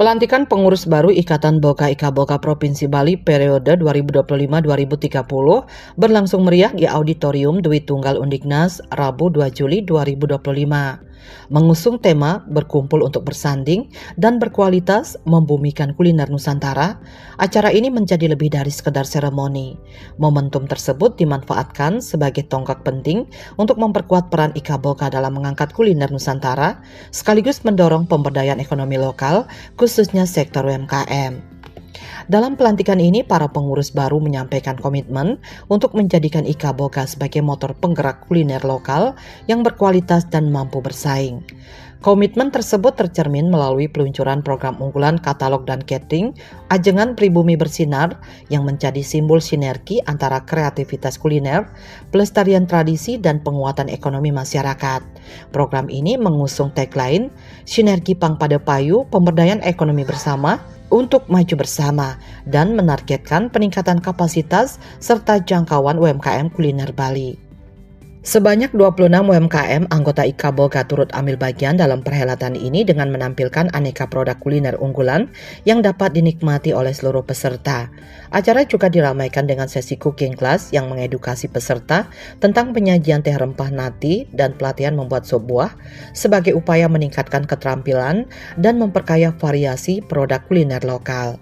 Pelantikan pengurus baru Ikatan Boga Ika Boga Provinsi Bali periode 2025-2030 berlangsung meriah di Auditorium Dwi Tunggal Undiknas Rabu 2 Juli 2025. Mengusung tema berkumpul untuk bersanding dan berkualitas membumikan kuliner Nusantara, acara ini menjadi lebih dari sekedar seremoni. Momentum tersebut dimanfaatkan sebagai tonggak penting untuk memperkuat peran Ika Boga dalam mengangkat kuliner Nusantara, sekaligus mendorong pemberdayaan ekonomi lokal, khususnya sektor UMKM. Dalam pelantikan ini, para pengurus baru menyampaikan komitmen untuk menjadikan Ika Boga sebagai motor penggerak kuliner lokal yang berkualitas dan mampu bersaing. Komitmen tersebut tercermin melalui peluncuran program unggulan katalog dan catering Ajengan Pribumi Bersinar yang menjadi simbol sinergi antara kreativitas kuliner, pelestarian tradisi, dan penguatan ekonomi masyarakat. Program ini mengusung tagline Sinergi Pangpada Payu, Pemberdayaan Ekonomi Bersama untuk maju bersama dan menargetkan peningkatan kapasitas serta jangkauan UMKM kuliner Bali. Sebanyak 26 UMKM anggota Ika Boga turut ambil bagian dalam perhelatan ini dengan menampilkan aneka produk kuliner unggulan yang dapat dinikmati oleh seluruh peserta. Acara juga diramaikan dengan sesi cooking class yang mengedukasi peserta tentang penyajian teh rempah nati dan pelatihan membuat sop buah sebagai upaya meningkatkan keterampilan dan memperkaya variasi produk kuliner lokal.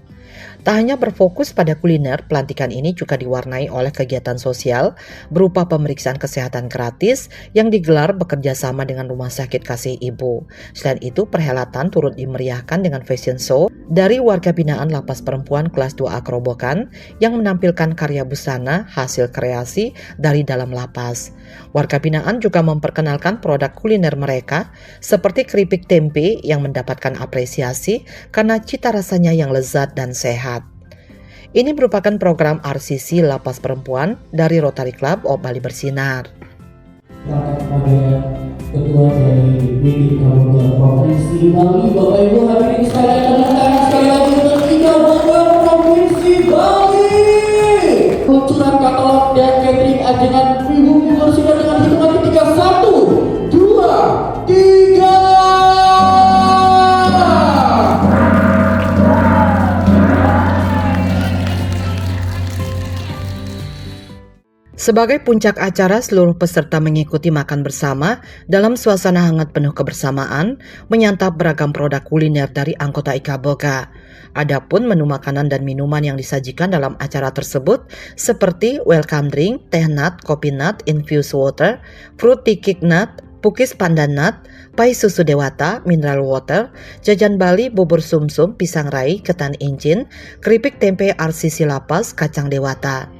Tak hanya berfokus pada kuliner, pelantikan ini juga diwarnai oleh kegiatan sosial berupa pemeriksaan kesehatan gratis yang digelar bekerja sama dengan Rumah Sakit Kasih Ibu. Selain itu, perhelatan turut dimeriahkan dengan fashion show dari warga binaan Lapas Perempuan kelas 2A Kerobokan yang menampilkan karya busana hasil kreasi dari dalam lapas. Warga binaan juga memperkenalkan produk kuliner mereka seperti keripik tempe yang mendapatkan apresiasi karena cita rasanya yang lezat dan sehat. Ini merupakan program RCC Lapas Perempuan dari Rotary Club of Bali Bersinar. Kepada Ketua dari Ika Boga Provinsi Bali, Bapak Ibu hadirin sekalian, tepuk tangan sekali lagi untuk Ika Boga Provinsi Bali. Peluncuran katalog dan catering Ajengan Pribumi Bersinar dengan hitungan ketiga 1, 2, 3. Sebagai puncak acara, seluruh peserta mengikuti makan bersama dalam suasana hangat penuh kebersamaan, menyantap beragam produk kuliner dari anggota Ika Boga. Adapun menu makanan dan minuman yang disajikan dalam acara tersebut seperti welcome drink, teh nut, kopi nut, infused water, fruit tikik nut, pukis pandan nut, pai susu dewata, mineral water, jajan Bali, bubur sumsum, pisang rai, ketan incin, keripik tempe RCC Lapas, kacang dewata.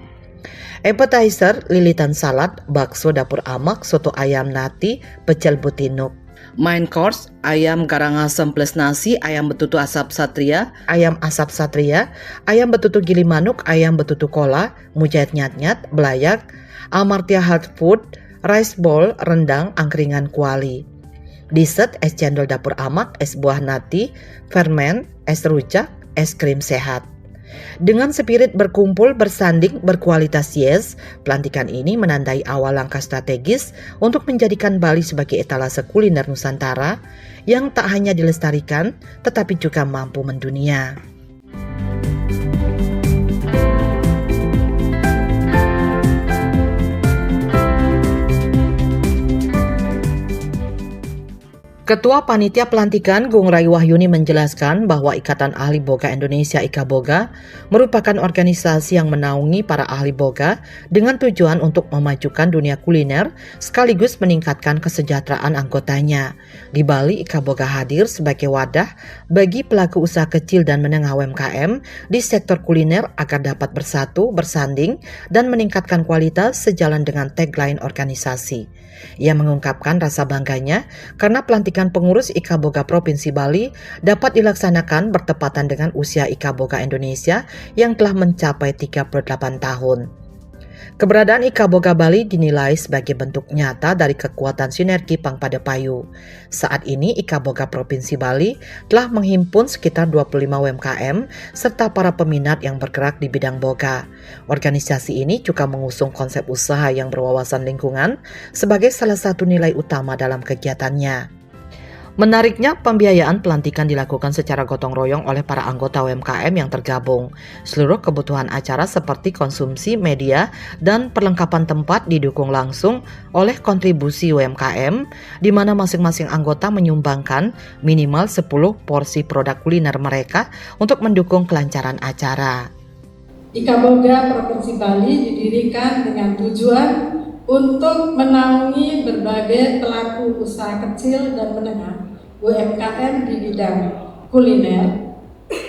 Appetizer, lilitan salad, bakso dapur amak, soto ayam nati, pecel butinuk. Main course, ayam karangasem plus nasi, ayam betutu asap satria, ayam asap satria, ayam betutu gili manuk, ayam betutu kola, mujair nyat-nyat, belayak, Amartya Health Food, rice bowl, rendang, angkringan kuali. Dessert, es cendol dapur amak, es buah nati, fermen, es rujak, es krim sehat. Dengan spirit berkumpul, bersanding, berkualitas yes, pelantikan ini menandai awal langkah strategis untuk menjadikan Bali sebagai etalase kuliner Nusantara yang tak hanya dilestarikan, tetapi juga mampu mendunia. Ketua Panitia Pelantikan Gung Rai Wahyuni menjelaskan bahwa Ikatan Ahli Boga Indonesia Ika Boga merupakan organisasi yang menaungi para ahli boga dengan tujuan untuk memajukan dunia kuliner sekaligus meningkatkan kesejahteraan anggotanya. Di Bali, Ika Boga hadir sebagai wadah bagi pelaku usaha kecil dan menengah UMKM di sektor kuliner agar dapat bersatu, bersanding, dan meningkatkan kualitas sejalan dengan tagline organisasi. Ia mengungkapkan rasa bangganya karena pelantikan pengurus Ika Boga Provinsi Bali dapat dilaksanakan bertepatan dengan usia Ika Boga Indonesia yang telah mencapai 38 tahun. Keberadaan Ika Boga Bali dinilai sebagai bentuk nyata dari kekuatan sinergi Pangpada Payu. Saat ini Ika Boga Provinsi Bali telah menghimpun sekitar 25 UMKM serta para peminat yang bergerak di bidang boga. Organisasi ini juga mengusung konsep usaha yang berwawasan lingkungan sebagai salah satu nilai utama dalam kegiatannya. Menariknya, pembiayaan pelantikan dilakukan secara gotong royong oleh para anggota UMKM yang tergabung. Seluruh kebutuhan acara seperti konsumsi media dan perlengkapan tempat didukung langsung oleh kontribusi UMKM, di mana masing-masing anggota menyumbangkan minimal 10 porsi produk kuliner mereka untuk mendukung kelancaran acara. Ikaboga Provinsi Bali didirikan dengan tujuan untuk menaungi berbagai pelaku usaha kecil dan menengah UMKM di bidang kuliner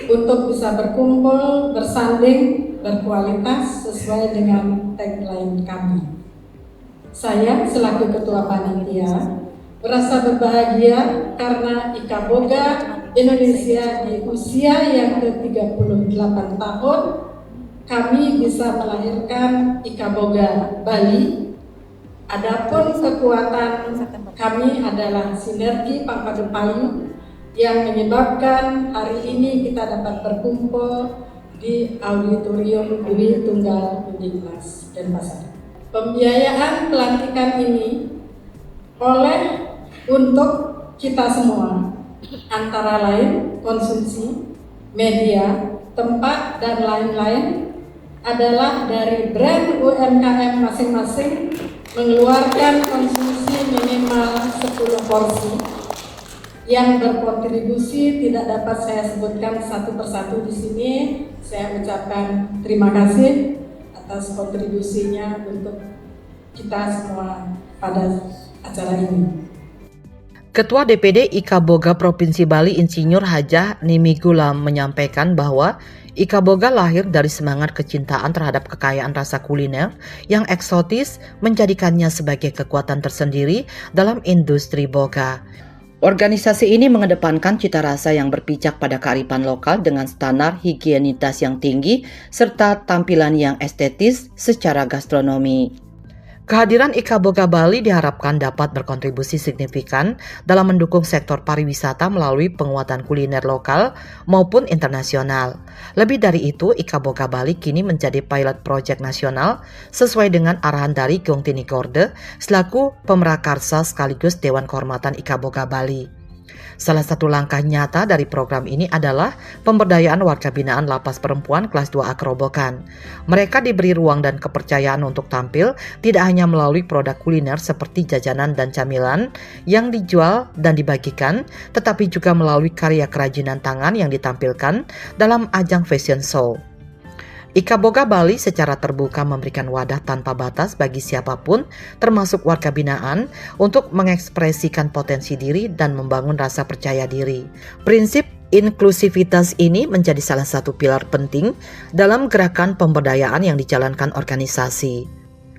untuk bisa berkumpul, bersanding, berkualitas sesuai dengan tagline kami. Saya selaku Ketua Panitia merasa berbahagia karena Ikaboga Indonesia di usia yang ke-38 tahun kami bisa melahirkan Ikaboga Bali. Adapun kekuatan kami adalah sinergi pangpadu payu yang menyebabkan hari ini kita dapat berkumpul di Auditorium Dwi Tunggal Undiknas Denpasar. Pembiayaan pelantikan ini untuk kita semua, antara lain konsumsi, media, tempat, dan lain-lain adalah dari brand UMKM masing-masing mengeluarkan konsumsi minimal 10 porsi yang berkontribusi tidak dapat saya sebutkan satu persatu di sini. Saya ucapkan terima kasih atas kontribusinya untuk kita semua pada acara ini. Ketua DPD Ikaboga Provinsi Bali Insinyur Hajah Nimi Gulam menyampaikan bahwa Ikaboga lahir dari semangat kecintaan terhadap kekayaan rasa kuliner yang eksotis menjadikannya sebagai kekuatan tersendiri dalam industri boga. Organisasi ini mengedepankan cita rasa yang berpijak pada kearifan lokal dengan standar higienitas yang tinggi serta tampilan yang estetis secara gastronomi. Kehadiran Ikaboga Bali diharapkan dapat berkontribusi signifikan dalam mendukung sektor pariwisata melalui penguatan kuliner lokal maupun internasional. Lebih dari itu, Ikaboga Bali kini menjadi pilot project nasional sesuai dengan arahan dari Gyong Tini Gorde selaku pemrakarsa sekaligus Dewan Kehormatan Ikaboga Bali. Salah satu langkah nyata dari program ini adalah pemberdayaan warga binaan Lapas Perempuan kelas 2A Kerobokan. Mereka diberi ruang dan kepercayaan untuk tampil tidak hanya melalui produk kuliner seperti jajanan dan camilan yang dijual dan dibagikan, tetapi juga melalui karya kerajinan tangan yang ditampilkan dalam ajang fashion show. Ikaboga Bali secara terbuka memberikan wadah tanpa batas bagi siapapun, termasuk warga binaan, untuk mengekspresikan potensi diri dan membangun rasa percaya diri. Prinsip inklusivitas ini menjadi salah satu pilar penting dalam gerakan pemberdayaan yang dijalankan organisasi.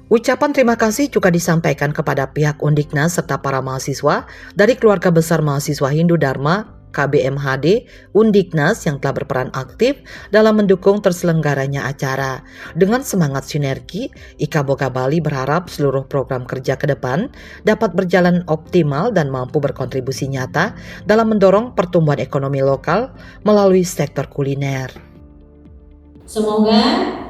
Ucapan terima kasih juga disampaikan kepada pihak Undiknas serta para mahasiswa dari keluarga besar mahasiswa Hindu Dharma KBMHD Undiknas yang telah berperan aktif dalam mendukung terselenggaranya acara. Dengan semangat sinergi, Ikaboga Bali berharap seluruh program kerja ke depan dapat berjalan optimal dan mampu berkontribusi nyata dalam mendorong pertumbuhan ekonomi lokal melalui sektor kuliner. Semoga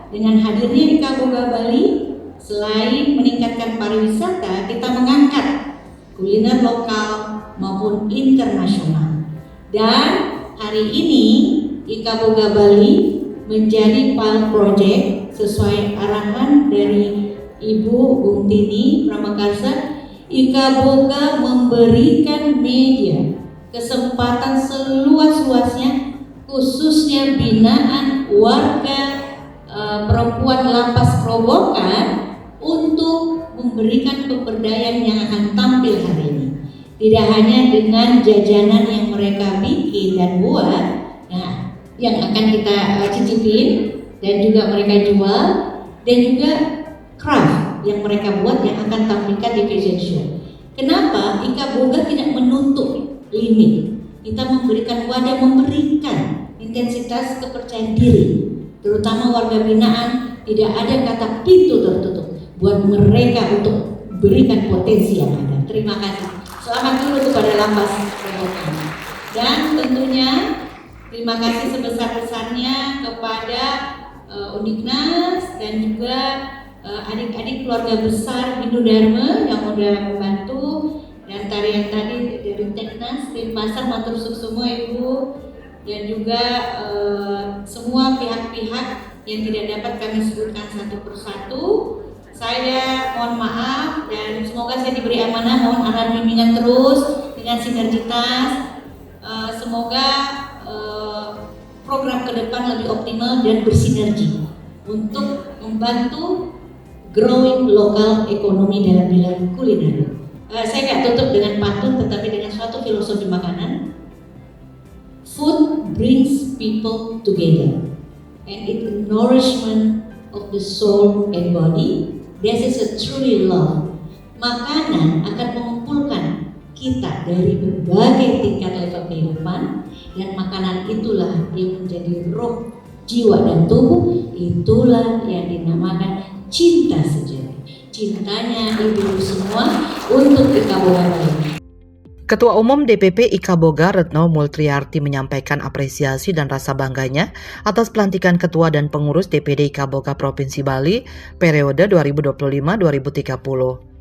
dengan hadirnya Ikaboga Bali, selain meningkatkan pariwisata, kita mengangkat kuliner lokal maupun internasional. Dan hari ini Ikaboga Bali menjadi pilot project sesuai arahan dari Ibu Bung Tini Pramakarsa. Ikaboga memberikan media kesempatan seluas-luasnya, khususnya binaan warga perempuan Lapas Kerobokan untuk memberikan pemberdayaan yang akan tampil hari ini. Tidak hanya dengan jajanan yang mereka bikin dan buat, nah, yang akan kita cicipin dan juga mereka jual, dan juga craft yang mereka buat yang akan tampilkan di fashion show. Kenapa Ikaboga tidak menutup limit? Kita memberikan wadah, memberikan intensitas kepercayaan diri, terutama warga binaan. Tidak ada kata pintu tertutup buat mereka untuk berikan potensi yang ada. Terima kasih. Selamat dulu kepada Lapas Kerobokan. Dan tentunya terima kasih sebesar-besarnya kepada Undiknas dan juga adik-adik keluarga besar Hindu Dharma yang sudah membantu, dan tarian tadi dari Bimteknas, tim pasar matur semua Ibu, dan juga semua pihak-pihak yang tidak dapat kami sebutkan satu persatu. Saya mohon maaf dan semoga saya diberi amanah, mohon arahan bimbingan terus dengan sinergitas. Semoga program ke depan lebih optimal dan bersinergi untuk membantu growing lokal ekonomi dalam bidang kuliner. Saya nggak tutup dengan pantun, tetapi dengan suatu filosofi makanan. Food brings people together, and it nourishment of the soul and body. This is a truly love. Makanan akan mengumpulkan kita dari berbagai tingkat level kehidupan, dan makanan itulah yang menjadi roh, jiwa dan tubuh. Itulah yang dinamakan cinta sejati. Cintanya ibu semua untuk IKA Boga Bali. Ketua Umum DPP IKA Boga Retno Multriarti menyampaikan apresiasi dan rasa bangganya atas pelantikan Ketua dan Pengurus DPD IKA Boga Provinsi Bali periode 2025-2030.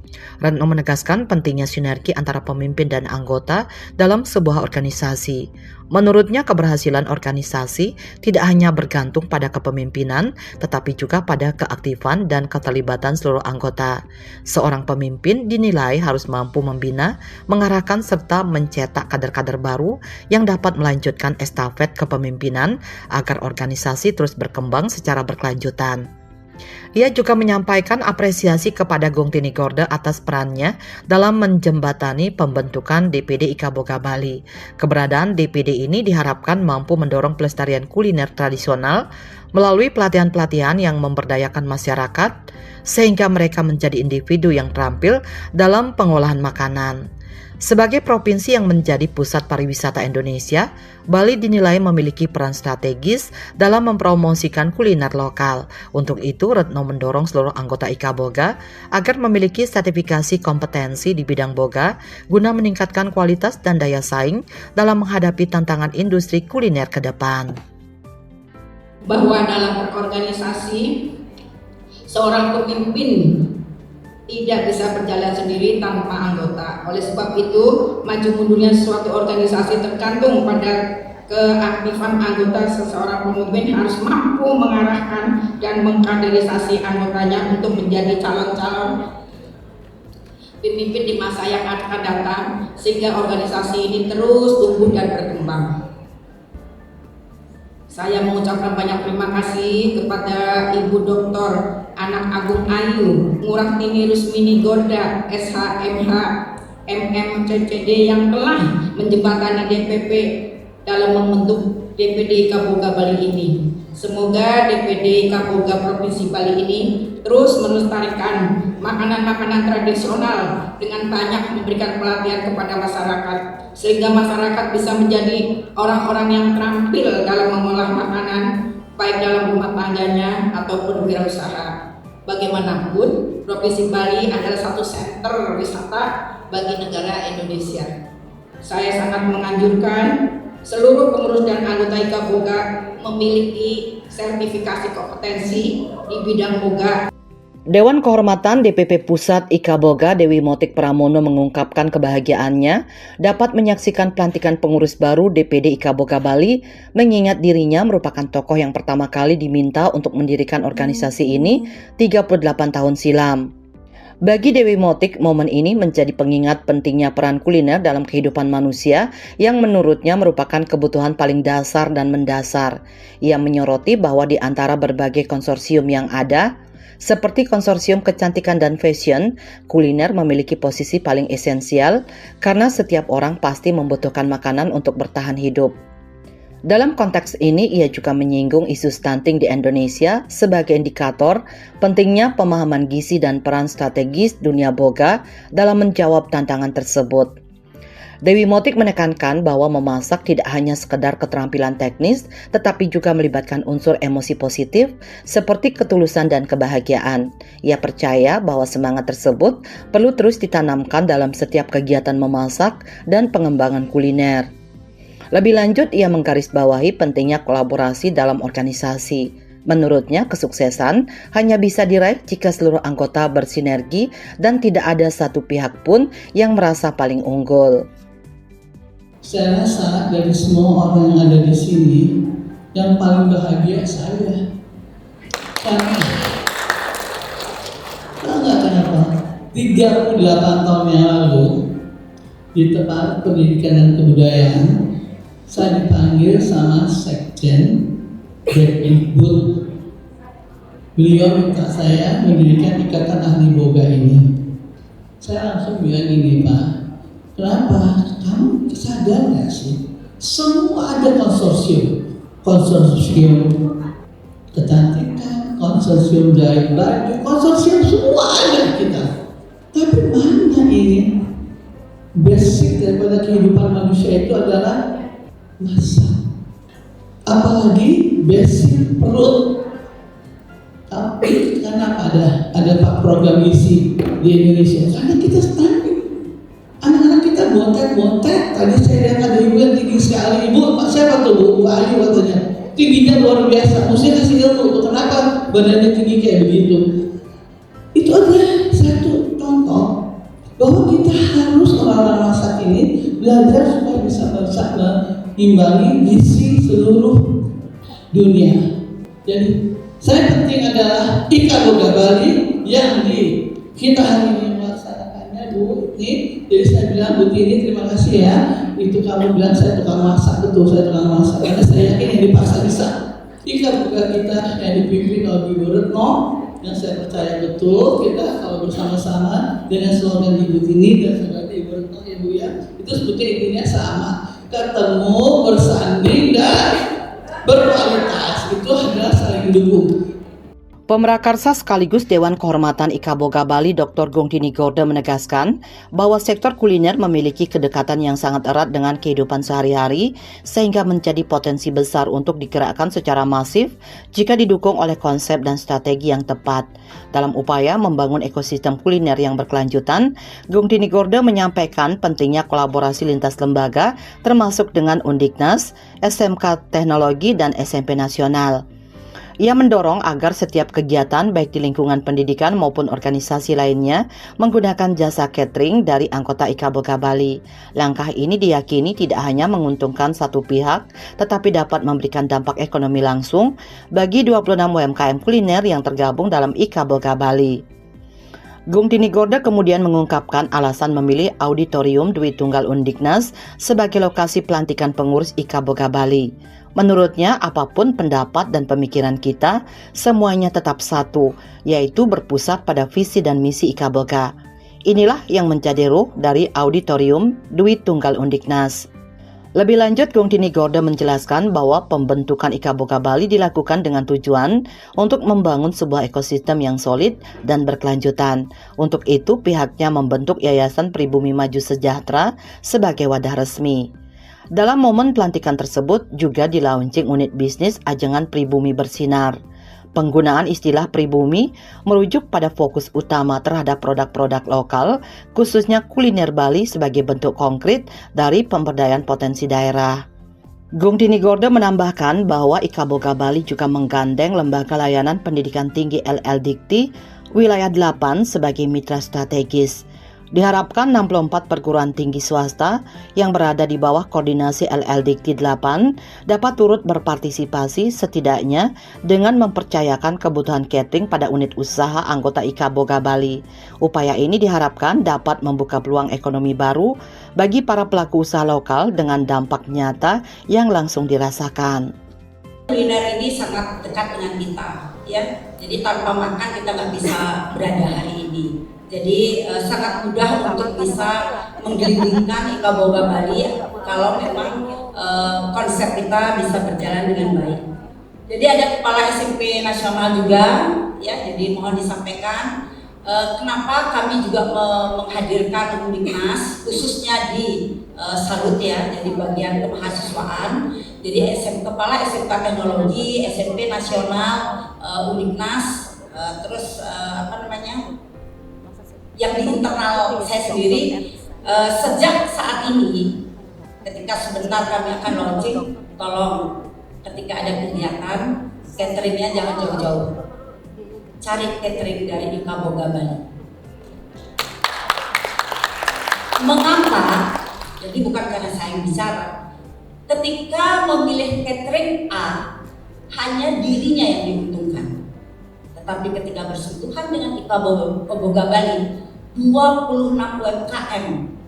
Retno menegaskan pentingnya sinergi antara pemimpin dan anggota dalam sebuah organisasi. Menurutnya, keberhasilan organisasi tidak hanya bergantung pada kepemimpinan, tetapi juga pada keaktifan dan keterlibatan seluruh anggota. Seorang pemimpin dinilai harus mampu membina, mengarahkan, serta mencetak kader-kader baru yang dapat melanjutkan estafet kepemimpinan agar organisasi terus berkembang secara berkelanjutan. Ia juga menyampaikan apresiasi kepada Gung Tini Gorde atas perannya dalam menjembatani pembentukan DPD IKA Boga Bali. Keberadaan DPD ini diharapkan mampu mendorong pelestarian kuliner tradisional melalui pelatihan-pelatihan yang memberdayakan masyarakat sehingga mereka menjadi individu yang terampil dalam pengolahan makanan. Sebagai provinsi yang menjadi pusat pariwisata Indonesia, Bali dinilai memiliki peran strategis dalam mempromosikan kuliner lokal. Untuk itu, Retno mendorong seluruh anggota IKA Boga agar memiliki sertifikasi kompetensi di bidang boga guna meningkatkan kualitas dan daya saing dalam menghadapi tantangan industri kuliner ke depan. Bahwa dalam berorganisasi, seorang pemimpin tidak bisa berjalan sendiri tanpa anggota. Oleh sebab itu, maju mundurnya suatu organisasi tergantung pada keaktifan anggota. Seseorang pemimpin harus mampu mengarahkan dan mengkaderisasi anggotanya untuk menjadi calon-calon pemimpin di masa yang akan datang, sehingga organisasi ini terus tumbuh dan berkembang. Saya mengucapkan banyak terima kasih kepada Ibu Dr. Anak Agung Ayu, Ngurah-Tini Rusmini Gorda, SHMH, MMCCD yang telah menjembatani DPP dalam membentuk DPD IKA Boga Bali ini. Semoga DPD IKA Boga Provinsi Bali ini terus melestarikan makanan-makanan tradisional dengan banyak memberikan pelatihan kepada masyarakat, sehingga masyarakat bisa menjadi orang-orang yang terampil dalam mengolah makanan, baik dalam rumah tangganya ataupun wirausaha. Bagaimanapun, Provinsi Bali adalah satu senter wisata bagi negara Indonesia. Saya sangat menganjurkan seluruh pengurus dan anggota IKA Boga memiliki sertifikasi kompetensi di bidang boga. Dewan Kehormatan DPP Pusat IKA Boga Dewi Motik Pramono mengungkapkan kebahagiaannya dapat menyaksikan pelantikan pengurus baru DPD IKA Boga Bali, mengingat dirinya merupakan tokoh yang pertama kali diminta untuk mendirikan organisasi ini 38 tahun silam. Bagi Dewi Motik, momen ini menjadi pengingat pentingnya peran kuliner dalam kehidupan manusia yang menurutnya merupakan kebutuhan paling dasar dan mendasar. Ia menyoroti bahwa di antara berbagai konsorsium yang ada, seperti konsorsium kecantikan dan fashion, kuliner memiliki posisi paling esensial karena setiap orang pasti membutuhkan makanan untuk bertahan hidup. Dalam konteks ini, ia juga menyinggung isu stunting di Indonesia sebagai indikator pentingnya pemahaman gizi dan peran strategis dunia boga dalam menjawab tantangan tersebut. Dewi Motik menekankan bahwa memasak tidak hanya sekedar keterampilan teknis, tetapi juga melibatkan unsur emosi positif seperti ketulusan dan kebahagiaan. Ia percaya bahwa semangat tersebut perlu terus ditanamkan dalam setiap kegiatan memasak dan pengembangan kuliner. Lebih lanjut, ia menggarisbawahi pentingnya kolaborasi dalam organisasi. Menurutnya, kesuksesan hanya bisa diraih jika seluruh anggota bersinergi dan tidak ada satu pihak pun yang merasa paling unggul. Saya rasa dari semua orang yang ada di sini, yang paling bahagia saya. Karena tahu nggak kenapa? 38 tahun yang lalu di tempat pendidikan dan kebudayaan, saya dipanggil sama Sekjen Depdikbud. Beliau minta saya mendirikan Ikatan Ahli Boga ini. Saya langsung bilang gini, Pak, kenapa? Kamu sadar nggak sih? Semua ada konsorsium kecantikan, konsorsium jahit baju, konsorsium semua ada kita. Tapi mana ini? Basic daripada kehidupan manusia itu adalah masak. Apalagi basic perut. Tapi kenapa ada Pak program isi di Indonesia? Karena kita stunting. Anak-anak kita bontek. Tadi saya lihat ada ibu yang tinggi sekali. Ibu, Pak siapa tuh? Bu Ayu katanya. Tingginya luar biasa. Mesti kasih ilmu. Kenapa badannya tinggi kayak begitu? Itu adalah satu contoh bahwa kita harus orang-orang masak ini belajar supaya bisa masak mengimbangi gizi seluruh dunia. Jadi saya penting adalah Ika Boga Bali yang kita hari ini melaksanakannya, Bu. Jadi saya bilang, Bu Tini terima kasih ya. Itu kamu bilang saya tukang masak, betul saya tukang masak. Karena saya yakin yang dipaksa bisa. Ika Boga kita yang dipimpin oleh Ibu Retno, yang saya percaya betul kita kalau bersama-sama dengan slogan Ibu Tini dan slogan Ibu Retno ya Bu ya, itu sebetulnya intinya sama, ketemu, bersanding dan berkualitas. Itu adalah saling dukung. Pemrakarsa sekaligus Dewan Kehormatan Ika Boga Bali Dr. Gung Tini Gorda menegaskan bahwa sektor kuliner memiliki kedekatan yang sangat erat dengan kehidupan sehari-hari sehingga menjadi potensi besar untuk digerakkan secara masif jika didukung oleh konsep dan strategi yang tepat. Dalam upaya membangun ekosistem kuliner yang berkelanjutan, Gung Tini Gorda menyampaikan pentingnya kolaborasi lintas lembaga termasuk dengan Undiknas, SMK Teknologi, dan SMP Nasional. Ia mendorong agar setiap kegiatan baik di lingkungan pendidikan maupun organisasi lainnya menggunakan jasa catering dari anggota Ika Boga Bali. Langkah ini diyakini tidak hanya menguntungkan satu pihak, tetapi dapat memberikan dampak ekonomi langsung bagi 26 UMKM kuliner yang tergabung dalam Ika Boga Bali. Gung Tini Gorda kemudian mengungkapkan alasan memilih Auditorium Dwi Tunggal Undiknas sebagai lokasi pelantikan pengurus Ika Boga Bali. Menurutnya, apapun pendapat dan pemikiran kita, semuanya tetap satu, yaitu berpusat pada visi dan misi Ika Boga. Inilah yang menjadi ruh dari Auditorium Dwi Tunggal Undiknas. Lebih lanjut, Gung Tini Gorda menjelaskan bahwa pembentukan Ika Boga Bali dilakukan dengan tujuan untuk membangun sebuah ekosistem yang solid dan berkelanjutan. Untuk itu, pihaknya membentuk Yayasan Pribumi Maju Sejahtera sebagai wadah resmi. Dalam momen pelantikan tersebut juga di-launching unit bisnis Ajengan Pribumi Bersinar. Penggunaan istilah pribumi merujuk pada fokus utama terhadap produk-produk lokal, khususnya kuliner Bali sebagai bentuk konkret dari pemberdayaan potensi daerah. Gung Tini Gorda menambahkan bahwa Ika Boga Bali juga menggandeng Lembaga Layanan Pendidikan Tinggi LL Dikti Wilayah 8 sebagai mitra strategis. Diharapkan 64 perguruan tinggi swasta yang berada di bawah koordinasi LL Dikti 8 dapat turut berpartisipasi setidaknya dengan mempercayakan kebutuhan catering pada unit usaha anggota Ika Boga Bali. Upaya ini diharapkan dapat membuka peluang ekonomi baru bagi para pelaku usaha lokal dengan dampak nyata yang langsung dirasakan. Kuliner ini sangat dekat dengan kita, ya. Jadi tanpa makan kita nggak bisa berada hari ini. Jadi sangat mudah untuk bisa menggelindingkan Ika Boga Bali kalau memang konsep kita bisa berjalan dengan baik. Jadi ada kepala SMP nasional juga, ya. Jadi mohon disampaikan kenapa kami juga menghadirkan Undiknas khususnya di Salut ya, jadi bagian kemahasiswaan. Jadi kepala SMK Teknologi, SMP Nasional, Undiknas, terus yang di internal saya sendiri sejak saat ini ketika sebentar kami akan launching, tolong ketika ada kegiatan cateringnya jangan jauh-jauh, cari catering dari Ika Boga Bali. Mengapa? Jadi bukan karena saya yang bicara. Ketika memilih catering A, hanya dirinya yang diuntungkan. Tetapi ketika bersentuhan dengan IKA Boga Bali, 26 UMKM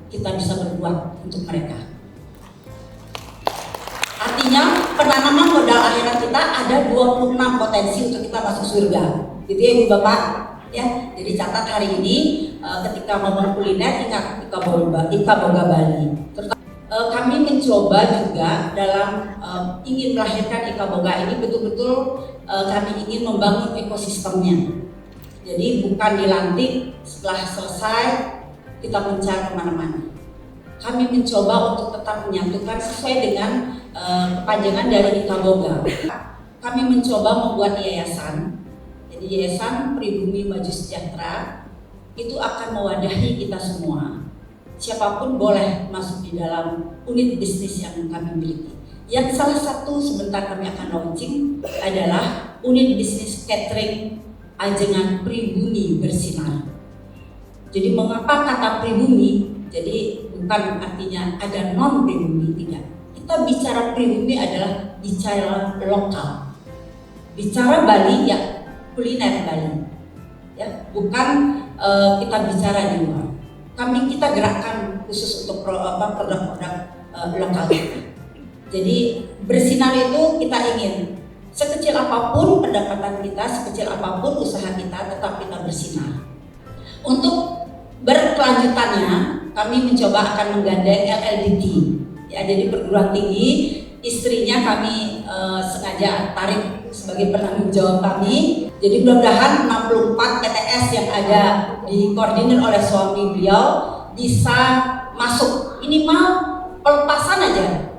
kita bisa berbuat untuk mereka. Artinya penanaman modal akhirat kita ada 26 potensi untuk kita masuk surga. Gitu ya Ibu Bapak. Ya, jadi catat hari ini ketika ngomong kuliner ingat IKA Boga Bali. Kami mencoba juga dalam ingin melahirkan IKA Boga ini betul-betul kami ingin membangun ekosistemnya. Jadi bukan dilantik setelah selesai kita mencari kemana-mana. Kami mencoba untuk tetap menyatukan sesuai dengan kepanjangan dari IKA Boga. Kami mencoba membuat yayasan. Jadi Yayasan Pribumi Maju Sejahtera itu akan mewadahi kita semua. Siapapun boleh masuk di dalam unit bisnis yang kami miliki. Yang salah satu sebentar kami akan launching adalah unit bisnis catering Ajengan Pribumi Bersinar. Jadi mengapa kata pribumi? Jadi bukan artinya ada non pribumi, tidak. Kita bicara pribumi adalah bicara lokal. Bicara Bali ya kuliner Bali. Ya, bukan kita bicara di luar. Kita gerakkan khusus untuk produk-produk lokal kita. Jadi bersinar itu kita ingin sekecil apapun pendapatan kita, sekecil apapun usaha kita, tetap kita bersinar. Untuk berkelanjutannya, kami mencoba akan menggandeng LLDT. Ya, jadi perguruan tinggi, istrinya kami sengaja tarik sebagai penanggung jawab kami. Jadi mudah-mudahan 64 PTS yang ada dikoordinir oleh suami beliau bisa masuk, minimal pelepasan aja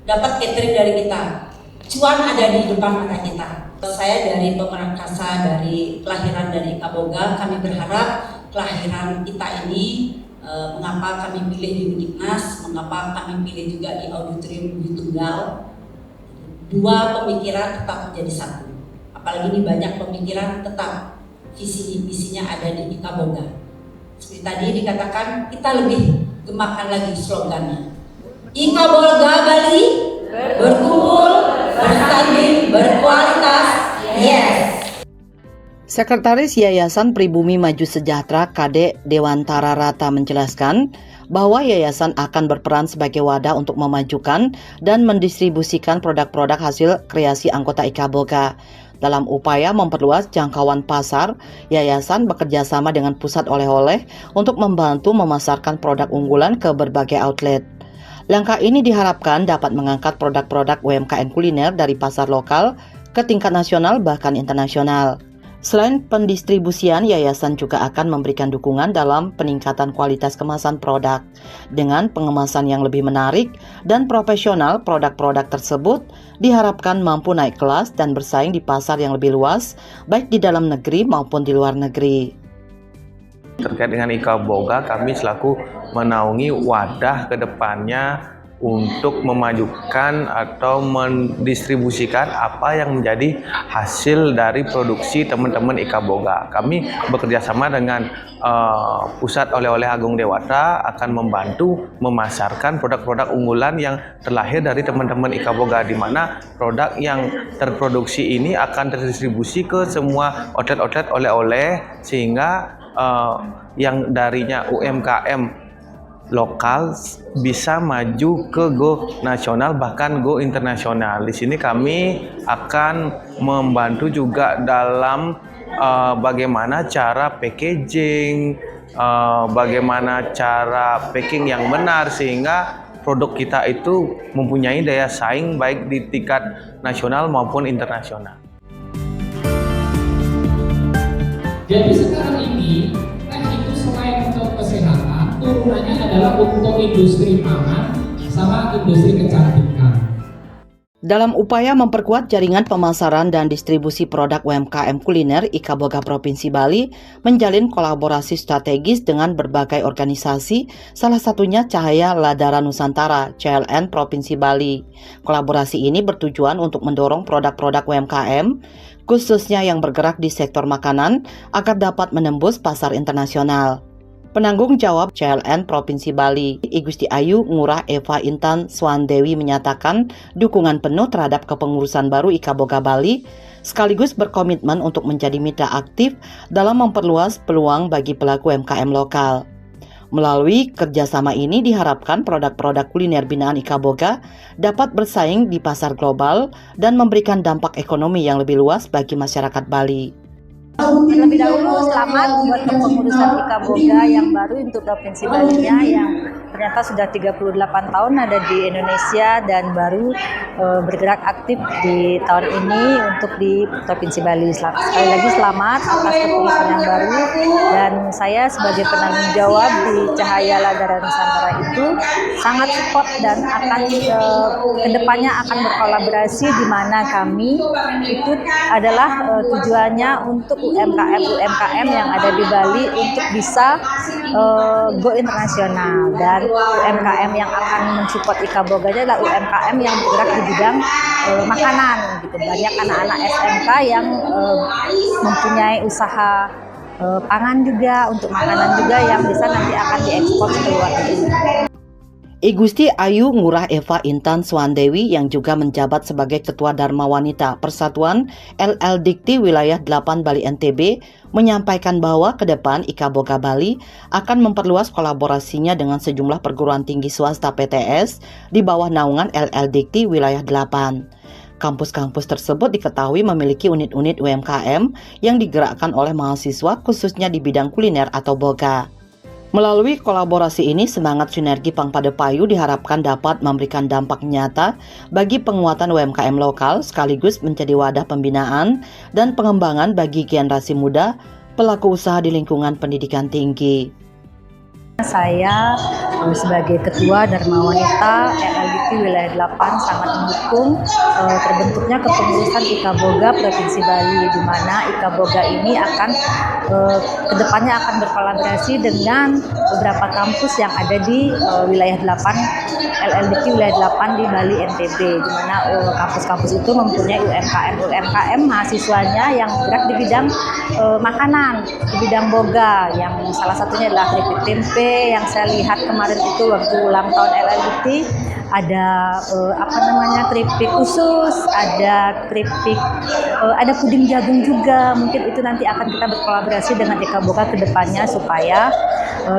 dapat catering dari kita. Cuan ada di depan mata kita. Saya dari Pemerakasa, dari kelahiran dari IKA Boga, kami berharap kelahiran kita ini mengapa kami pilih di Undiknas, mengapa kami pilih juga di Auditorium Dwi Tunggal. Dua pemikiran tetap menjadi satu. Apalagi ini banyak pemikiran tetap visi misinya ada di IKA Boga. Seperti tadi dikatakan, kita lebih gemakan lagi slogannya. IKA Boga Bali berkumpul, bertanding, berkualitas, yes. Sekretaris Yayasan Pribumi Maju Sejahtera KD Dewantara Rata menjelaskan bahwa yayasan akan berperan sebagai wadah untuk memajukan dan mendistribusikan produk-produk hasil kreasi anggota IKA Boga. Dalam upaya memperluas jangkauan pasar, yayasan bekerja sama dengan pusat oleh-oleh untuk membantu memasarkan produk unggulan ke berbagai outlet. Langkah ini diharapkan dapat mengangkat produk-produk UMKM kuliner dari pasar lokal ke tingkat nasional bahkan internasional. Selain pendistribusian, yayasan juga akan memberikan dukungan dalam peningkatan kualitas kemasan produk. Dengan pengemasan yang lebih menarik dan profesional, produk-produk tersebut diharapkan mampu naik kelas dan bersaing di pasar yang lebih luas, baik di dalam negeri maupun di luar negeri. Terkait dengan IKA Boga, kami selaku menaungi wadah ke depannya untuk memajukan atau mendistribusikan apa yang menjadi hasil dari produksi teman-teman IKA Boga. Kami bekerja sama dengan Pusat Oleh-oleh Agung Dewata akan membantu memasarkan produk-produk unggulan yang terlahir dari teman-teman IKA Boga, di mana produk yang terproduksi ini akan terdistribusi ke semua outlet-outlet oleh-oleh, sehingga yang darinya UMKM lokal bisa maju ke go nasional bahkan go internasional. Di sini kami akan membantu juga dalam bagaimana cara packaging, bagaimana cara packing yang benar sehingga produk kita itu mempunyai daya saing baik di tingkat nasional maupun internasional. Jadi sekarang ini kan itu selain untuk kesehatan, turunannya adalah untuk industri pangan sama industri kecantikan. Dalam upaya memperkuat jaringan pemasaran dan distribusi produk UMKM kuliner, IKA Boga Provinsi Bali menjalin kolaborasi strategis dengan berbagai organisasi, salah satunya Cahaya Ladara Nusantara (CLN) Provinsi Bali. Kolaborasi ini bertujuan untuk mendorong produk-produk UMKM, khususnya yang bergerak di sektor makanan, agar dapat menembus pasar internasional. Penanggung jawab CLN Provinsi Bali, I Gusti Ayu Ngurah Eva Intan Swandewi menyatakan dukungan penuh terhadap kepengurusan baru IKA Boga Bali, sekaligus berkomitmen untuk menjadi mitra aktif dalam memperluas peluang bagi pelaku UMKM lokal. Melalui kerjasama ini diharapkan produk-produk kuliner binaan IKA Boga dapat bersaing di pasar global dan memberikan dampak ekonomi yang lebih luas bagi masyarakat Bali. Terlebih dahulu selamat buat kepengurusan IKA Boga yang baru untuk Provinsi Bali-nya yang ternyata sudah 38 tahun ada di Indonesia dan baru bergerak aktif di tahun ini untuk di Provinsi Bali. Sekali lagi selamat atas kepengurusan yang baru, dan saya sebagai penanggung jawab di Cahaya Ladara Nusantara itu sangat support dan akan kedepannya akan berkolaborasi, di mana kami itu adalah tujuannya untuk UMKM yang ada di Bali untuk bisa go internasional, dan UMKM yang akan mensupport IKA Boga adalah UMKM yang bergerak di bidang makanan gitu. Banyak anak-anak SMK yang mempunyai usaha pangan juga, untuk makanan juga yang bisa nanti akan diekspor ke luar negeri. I Gusti Ayu Ngurah Eva Intan Swandewi yang juga menjabat sebagai Ketua Dharma Wanita Persatuan LL Dikti Wilayah 8 Bali NTB menyampaikan bahwa ke depan IKA Boga Bali akan memperluas kolaborasinya dengan sejumlah perguruan tinggi swasta PTS di bawah naungan LL Dikti Wilayah 8. Kampus-kampus tersebut diketahui memiliki unit-unit UMKM yang digerakkan oleh mahasiswa khususnya di bidang kuliner atau boga. Melalui kolaborasi ini, semangat sinergi Pangpada Payu diharapkan dapat memberikan dampak nyata bagi penguatan UMKM lokal sekaligus menjadi wadah pembinaan dan pengembangan bagi generasi muda pelaku usaha di lingkungan pendidikan tinggi. Saya sebagai Ketua Dharma Wanita LLDT Wilayah 8 sangat mendukung terbentuknya kepengurusan IKA Boga Provinsi Bali, di mana IKA Boga ini akan kedepannya akan berkolaborasi dengan beberapa kampus yang ada di wilayah 8 LLDT Wilayah 8 di Bali NTB, di mana kampus-kampus itu mempunyai UMKM mahasiswanya yang bergerak di bidang makanan, di bidang boga, yang salah satunya adalah keripik tempe yang saya lihat kemarin itu waktu ulang tahun LLDT. Ada keripik khusus, ada puding jagung juga. Mungkin itu nanti akan kita berkolaborasi dengan IKA Boga ke depannya supaya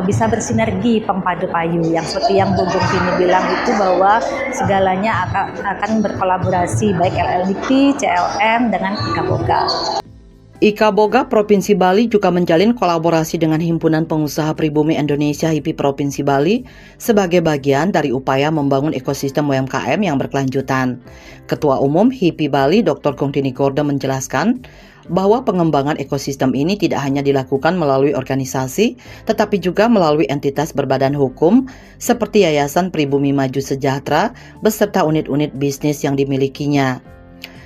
bisa bersinergi Pangpada Payu, yang seperti yang Bu Gungkini bilang itu bahwa segalanya akan berkolaborasi baik LLDT, CLN dengan IKA Boga. IKA Boga Provinsi Bali juga menjalin kolaborasi dengan Himpunan Pengusaha Pribumi Indonesia HIPI Provinsi Bali sebagai bagian dari upaya membangun ekosistem UMKM yang berkelanjutan. Ketua Umum HIPI Bali Dr. Gungkini Gorda menjelaskan bahwa pengembangan ekosistem ini tidak hanya dilakukan melalui organisasi, tetapi juga melalui entitas berbadan hukum seperti Yayasan Pribumi Maju Sejahtera beserta unit-unit bisnis yang dimilikinya.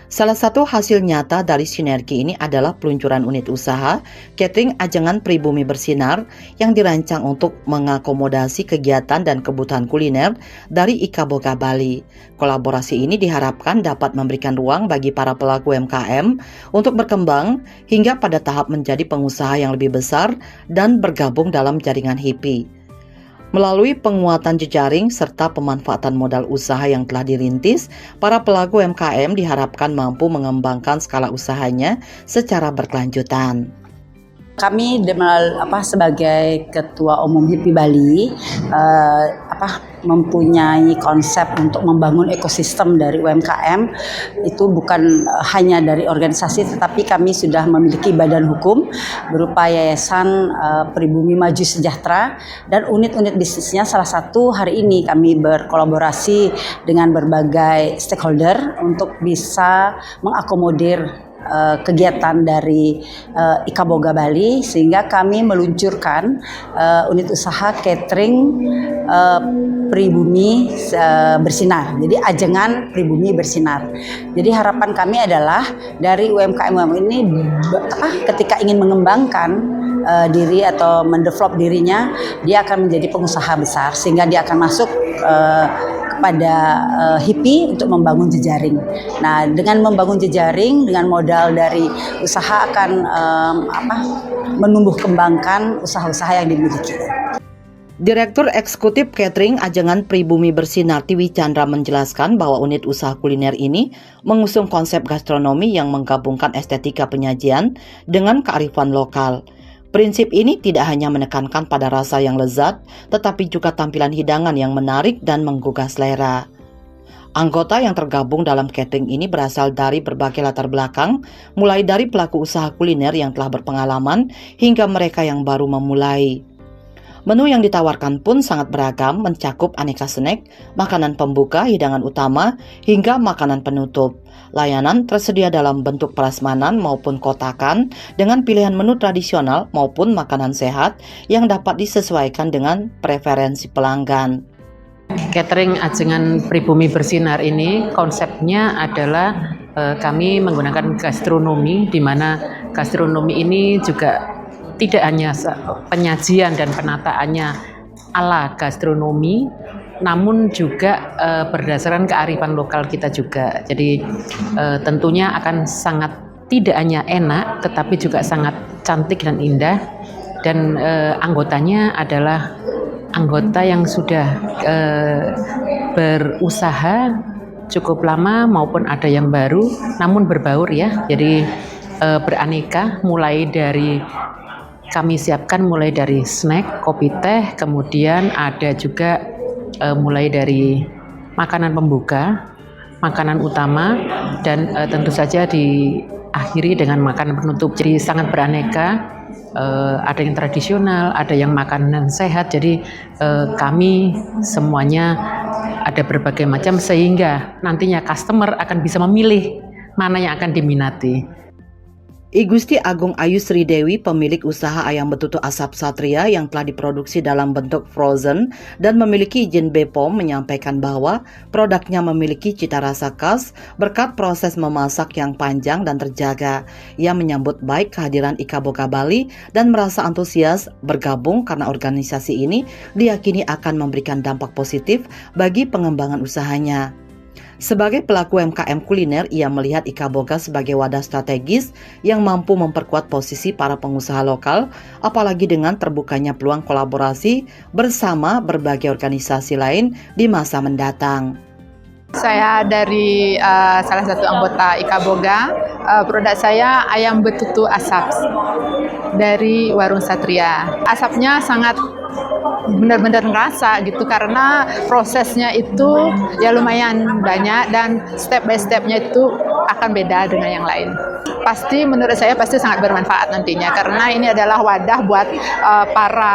Salah satu hasil nyata dari sinergi ini adalah peluncuran unit usaha catering Ajengan Pribumi Bersinar yang dirancang untuk mengakomodasi kegiatan dan kebutuhan kuliner dari IKA Boga Bali. Kolaborasi ini diharapkan dapat memberikan ruang bagi para pelaku UMKM untuk berkembang hingga pada tahap menjadi pengusaha yang lebih besar dan bergabung dalam jaringan HIPI. Melalui penguatan jejaring serta pemanfaatan modal usaha yang telah dirintis, para pelaku UMKM diharapkan mampu mengembangkan skala usahanya secara berkelanjutan. Kami sebagai Ketua Umum HIPI Bali mempunyai konsep untuk membangun ekosistem dari UMKM. Itu bukan hanya dari organisasi, tetapi kami sudah memiliki badan hukum berupa Yayasan Pribumi Maju Sejahtera, dan unit-unit bisnisnya salah satu hari ini kami berkolaborasi dengan berbagai stakeholder untuk bisa mengakomodir kegiatan dari IKA Boga Bali, sehingga kami meluncurkan unit usaha catering Pribumi Bersinar. Jadi Ajengan Pribumi Bersinar. Jadi harapan kami adalah dari UMKM ini ketika ingin mengembangkan diri atau mendevelop dirinya, dia akan menjadi pengusaha besar, sehingga dia akan masuk kepada HIPI untuk membangun jejaring. Nah, dengan membangun jejaring dengan modal dari usaha akan menumbuh kembangkan usaha-usaha yang dimiliki. Direktur Eksekutif Catering Ajengan Pribumi Bersinar Tiwi Chandra menjelaskan bahwa unit usaha kuliner ini mengusung konsep gastronomi yang menggabungkan estetika penyajian dengan kearifan lokal. Prinsip ini tidak hanya menekankan pada rasa yang lezat, tetapi juga tampilan hidangan yang menarik dan menggugah selera. Anggota yang tergabung dalam catering ini berasal dari berbagai latar belakang, mulai dari pelaku usaha kuliner yang telah berpengalaman hingga mereka yang baru memulai. Menu yang ditawarkan pun sangat beragam, mencakup aneka snack, makanan pembuka, hidangan utama, hingga makanan penutup. Layanan tersedia dalam bentuk prasmanan maupun kotakan dengan pilihan menu tradisional maupun makanan sehat yang dapat disesuaikan dengan preferensi pelanggan. Catering Ajengan Pribumi Bersinar ini konsepnya adalah kami menggunakan gastronomi, di mana gastronomi ini juga tidak hanya penyajian dan penataannya ala gastronomi, namun juga berdasarkan kearifan lokal kita juga. Jadi tentunya akan sangat tidak hanya enak, tetapi juga sangat cantik dan indah. Dan anggotanya adalah anggota yang sudah berusaha cukup lama maupun ada yang baru, namun berbaur ya. Jadi beraneka, mulai dari kami siapkan mulai dari snack, kopi teh, kemudian ada juga mulai dari makanan pembuka, makanan utama, dan tentu saja diakhiri dengan makanan penutup. Jadi sangat beraneka, ada yang tradisional, ada yang makanan sehat. Jadi kami semuanya ada berbagai macam sehingga nantinya customer akan bisa memilih mana yang akan diminati. I Gusti Agung Ayu Sri Dewi, pemilik usaha ayam betutu Asap Satria yang telah diproduksi dalam bentuk frozen dan memiliki izin BPOM, menyampaikan bahwa produknya memiliki cita rasa khas berkat proses memasak yang panjang dan terjaga. Ia menyambut baik kehadiran Ika Boga Bali dan merasa antusias bergabung karena organisasi ini diyakini akan memberikan dampak positif bagi pengembangan usahanya. Sebagai pelaku UMKM kuliner, ia melihat Ika Boga sebagai wadah strategis yang mampu memperkuat posisi para pengusaha lokal, apalagi dengan terbukanya peluang kolaborasi bersama berbagai organisasi lain di masa mendatang. Saya dari salah satu anggota Ika Boga. Produk saya ayam betutu asap dari Warung Satria. Asapnya sangat benar-benar ngerasa gitu, karena prosesnya itu ya lumayan banyak dan step by stepnya itu akan beda dengan yang lain. Pasti menurut saya pasti sangat bermanfaat nantinya, karena ini adalah wadah buat para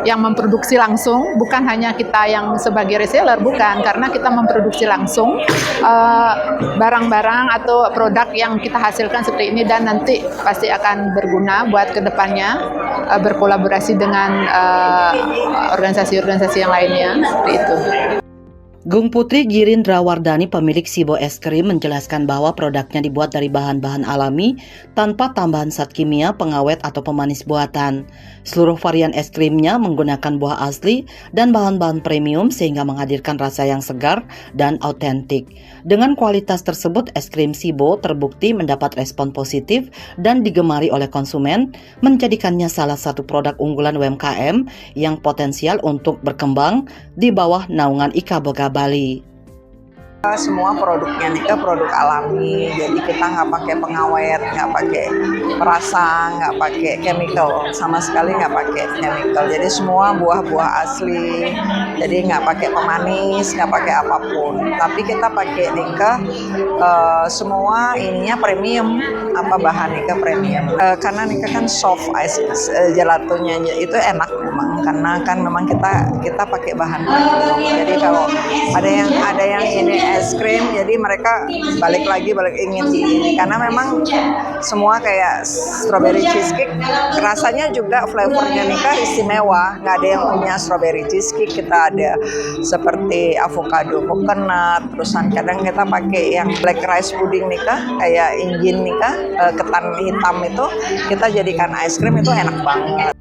yang memproduksi langsung, bukan hanya kita yang sebagai reseller, bukan, karena kita memproduksi langsung barang-barang atau produk yang kita hasilkan seperti ini, dan nanti pasti akan berguna buat kedepannya berkolaborasi dengan organisasi-organisasi yang lainnya seperti itu. Gung Putri Girindrawardani, pemilik Sibo Es Krim, menjelaskan bahwa produknya dibuat dari bahan-bahan alami tanpa tambahan zat kimia, pengawet atau pemanis buatan. Seluruh varian es krimnya menggunakan buah asli dan bahan-bahan premium sehingga menghadirkan rasa yang segar dan autentik. Dengan kualitas tersebut, es krim Sibo terbukti mendapat respon positif dan digemari oleh konsumen, menjadikannya salah satu produk unggulan UMKM yang potensial untuk berkembang di bawah naungan Ika Boga Bali. Semua produknya Nika produk alami, jadi kita nggak pakai pengawet, nggak pakai perasan, nggak pakai chemical, sama sekali nggak pakai chemical. Jadi semua buah-buah asli, jadi nggak pakai pemanis, nggak pakai apapun. Tapi kita pakai Nika semua ininya premium, bahan Nika premium. Karena Nika kan soft ice gelatonya itu enak memang, karena kan memang kita pakai bahan premium. Jadi kalau ada yang ini es krim, jadi mereka balik ingin ini, karena memang semua kayak strawberry cheesecake, rasanya juga flavornya Nika istimewa, nggak ada yang punya strawberry cheesecake. Kita ada seperti avocado coconut, terusan kadang kita pakai yang black rice pudding Nika, kayak injin Nika, ketan hitam itu kita jadikan es krim, itu enak banget.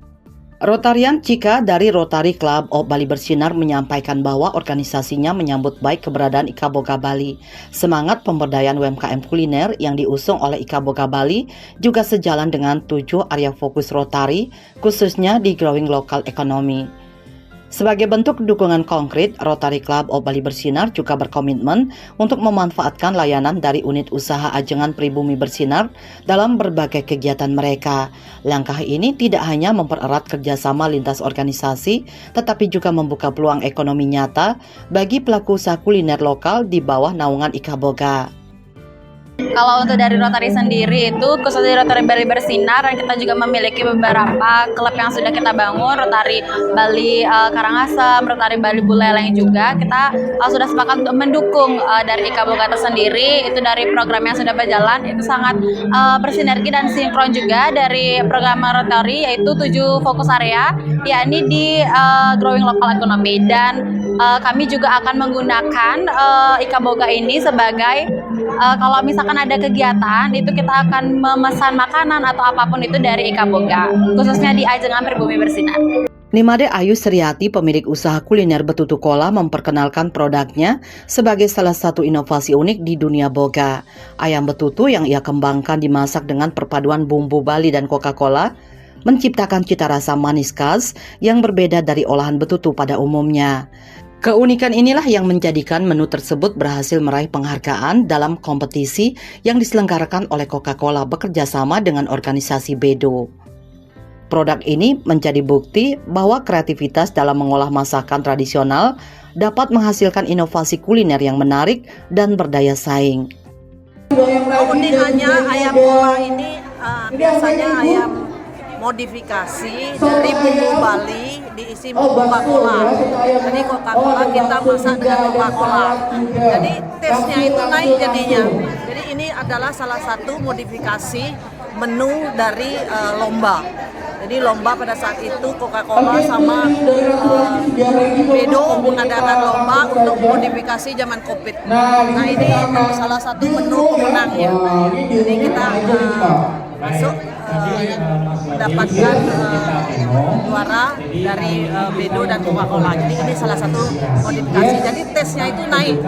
Rotarian Cika dari Rotary Club of Bali Bersinar menyampaikan bahwa organisasinya menyambut baik keberadaan Ika Boga Bali. Semangat pemberdayaan UMKM kuliner yang diusung oleh Ika Boga Bali juga sejalan dengan 7 area fokus Rotary, khususnya di growing local economy. Sebagai bentuk dukungan konkret, Rotary Club of Bali Bersinar juga berkomitmen untuk memanfaatkan layanan dari unit usaha Ajengan Pribumi Bersinar dalam berbagai kegiatan mereka. Langkah ini tidak hanya mempererat kerjasama lintas organisasi, tetapi juga membuka peluang ekonomi nyata bagi pelaku usaha kuliner lokal di bawah naungan Ika Boga. Kalau untuk dari Rotary sendiri itu khusus dari Rotary Bali Bersinar, dan kita juga memiliki beberapa klub yang sudah kita bangun, Rotary Bali Karangasem, Rotary Bali Buleleng juga. Kita sudah sepakat untuk mendukung dari Ika Boga tersendiri. Itu dari program yang sudah berjalan itu sangat bersinergi dan sinkron juga dari program Rotary, yaitu 7 fokus area, yakni di growing local economy, dan kami juga akan menggunakan Ika Boga ini sebagai kalau misalkan ada kegiatan itu kita akan memesan makanan atau apapun itu dari Ika Boga, khususnya di Ajengan Pribumi Bersinar. Nimade Ayu Sriati, pemilik usaha kuliner Betutu Kola, memperkenalkan produknya sebagai salah satu inovasi unik di dunia boga. Ayam betutu yang ia kembangkan dimasak dengan perpaduan bumbu Bali dan Coca-Cola, menciptakan cita rasa manis khas yang berbeda dari olahan betutu pada umumnya. Keunikan inilah yang menjadikan menu tersebut berhasil meraih penghargaan dalam kompetisi yang diselenggarakan oleh Coca-Cola bekerja sama dengan organisasi Bedo. Produk ini menjadi bukti bahwa kreativitas dalam mengolah masakan tradisional dapat menghasilkan inovasi kuliner yang menarik dan berdaya saing. Keunikannya ayam kola ini biasanya ayam modifikasi dari bumbu Bali diisi Coca-Cola. Jadi Coca-Cola kita masak dengan Coca-Cola. Jadi taste-nya itu naik jadinya. Jadi ini adalah salah satu modifikasi menu dari lomba. Jadi lomba pada saat itu Coca-Cola sama Bedo mengadakan lomba untuk modifikasi zaman Covid. Nah ini salah satu menu pemenangnya. Jadi kita masuk mendapatkan juara dari Bedo dan Coca-Cola. Jadi ini salah satu modifikasi. Jadi taste-nya itu naik,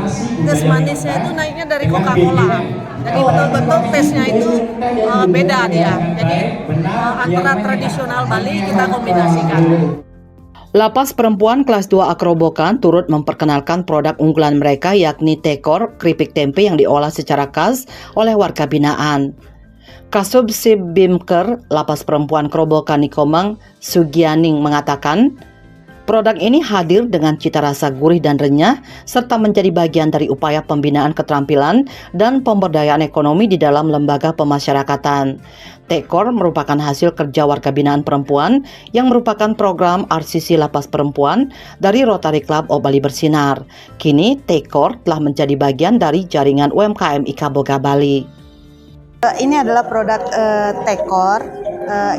taste manisnya itu naiknya dari Coca-Cola. Jadi betul-betul taste-nya itu beda dia. Jadi antara tradisional Bali kita kombinasikan. Lapas Perempuan kelas 2 Akrobokan turut memperkenalkan produk unggulan mereka, yakni tekor, keripik tempe yang diolah secara khas oleh warga binaan. Kasubsib Bimker Lapas Perempuan Kerobokan Nikomang Sugianing mengatakan, produk ini hadir dengan cita rasa gurih dan renyah serta menjadi bagian dari upaya pembinaan keterampilan dan pemberdayaan ekonomi di dalam lembaga pemasyarakatan. Tekor merupakan hasil kerja warga binaan perempuan yang merupakan program RCC Lapas Perempuan dari Rotary Club of Bali Bersinar. Kini Tekor telah menjadi bagian dari jaringan UMKM Ika Boga Bali. Ini adalah produk tekor.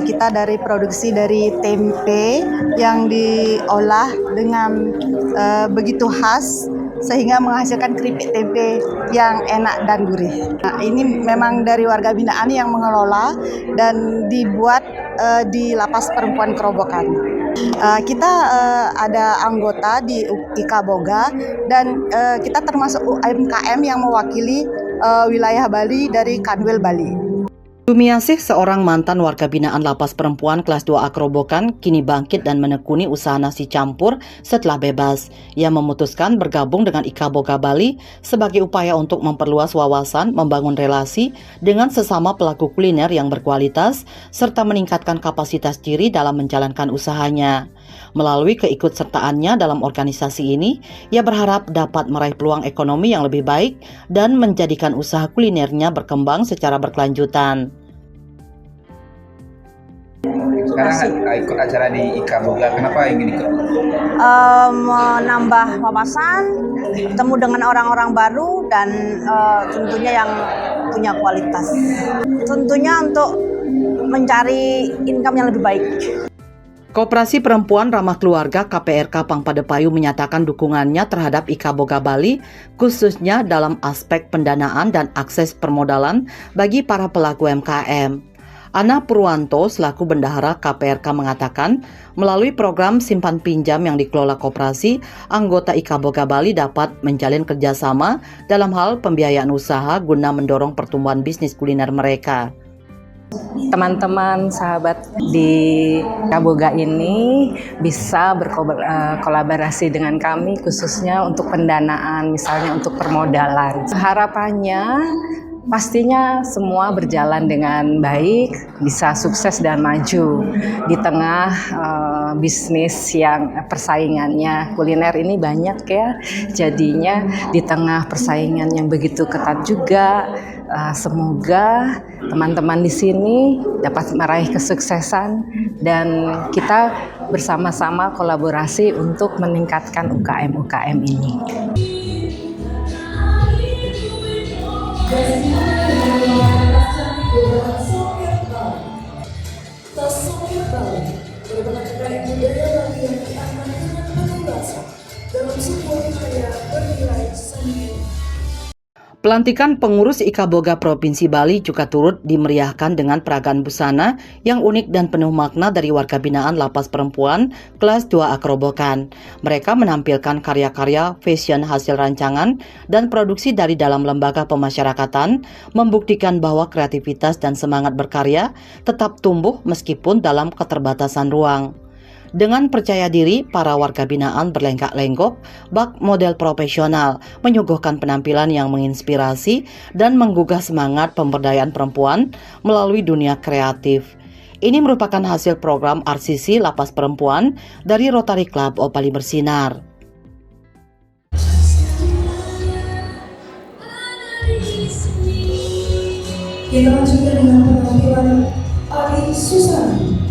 Kita dari produksi dari tempe yang diolah dengan begitu khas sehingga menghasilkan keripik tempe yang enak dan gurih. Nah, ini memang dari warga binaan yang mengelola dan dibuat di Lapas Perempuan Kerobokan. Kita ada anggota di Ika Boga dan kita termasuk UMKM yang mewakili wilayah Bali dari Kanwil Bali. Sumiasih, seorang mantan warga binaan Lapas Perempuan kelas 2 Akrobokan, kini bangkit dan menekuni usaha nasi campur setelah bebas. Ia memutuskan bergabung dengan Ika Boga Bali sebagai upaya untuk memperluas wawasan, membangun relasi dengan sesama pelaku kuliner yang berkualitas, serta meningkatkan kapasitas diri dalam menjalankan usahanya. Melalui keikutsertaannya dalam organisasi ini, ia berharap dapat meraih peluang ekonomi yang lebih baik dan menjadikan usaha kulinernya berkembang secara berkelanjutan. Sekarang ikut acara di Ika Boga, kenapa ingin ikut? Menambah wawasan, ketemu dengan orang-orang baru, dan tentunya yang punya kualitas. Tentunya untuk mencari income yang lebih baik. Koperasi Perempuan Ramah Keluarga KPRK Pangpadepayu menyatakan dukungannya terhadap Ika Boga Bali, khususnya dalam aspek pendanaan dan akses permodalan bagi para pelaku UMKM. Ana Purwanto selaku Bendahara KPRK mengatakan, melalui program simpan pinjam yang dikelola koperasi, anggota IKA Boga Bali dapat menjalin kerjasama dalam hal pembiayaan usaha guna mendorong pertumbuhan bisnis kuliner mereka. Teman-teman sahabat di IKA Boga ini bisa berkolaborasi dengan kami khususnya untuk pendanaan, misalnya untuk permodalan. Harapannya pastinya semua berjalan dengan baik, bisa sukses dan maju di tengah bisnis yang persaingannya kuliner ini banyak ya. Jadinya di tengah persaingan yang begitu ketat juga, semoga teman-teman di sini dapat meraih kesuksesan dan kita bersama-sama kolaborasi untuk meningkatkan UKM-UKM ini. Pelantikan pengurus IKA Boga Provinsi Bali juga turut dimeriahkan dengan peragaan busana yang unik dan penuh makna dari warga binaan Lapas Perempuan kelas 2 Akrobokan. Mereka menampilkan karya-karya fashion hasil rancangan dan produksi dari dalam lembaga pemasyarakatan, membuktikan bahwa kreativitas dan semangat berkarya tetap tumbuh meskipun dalam keterbatasan ruang. Dengan percaya diri, para warga binaan berlenggak-lenggok bak model profesional, menyuguhkan penampilan yang menginspirasi dan menggugah semangat pemberdayaan perempuan melalui dunia kreatif. Ini merupakan hasil program RCC Lapas Perempuan dari Rotary Club Opali Bersinar. Kita lanjutkan dengan penampilan Ari Susani.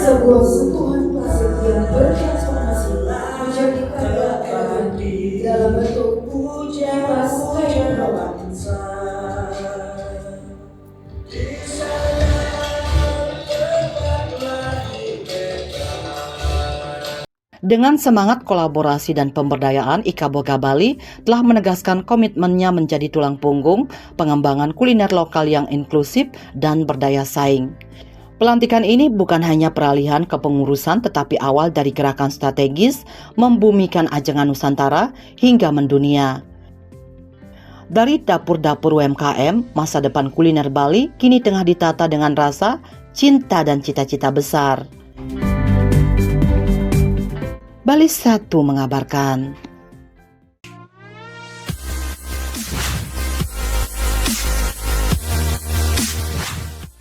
Sebuah sentuhan klasik yang bertransformasi menjadi karya elegan dalam bentuk pujian pasca romansa. Dengan semangat kolaborasi dan pemberdayaan, IKA Boga Bali telah menegaskan komitmennya menjadi tulang punggung pengembangan kuliner lokal yang inklusif dan berdaya saing. Pelantikan ini bukan hanya peralihan kepengurusan tetapi awal dari gerakan strategis membumikan ajengan Nusantara hingga mendunia. Dari dapur-dapur UMKM, masa depan kuliner Bali kini tengah ditata dengan rasa, cinta dan cita-cita besar. Bali 1 mengabarkan.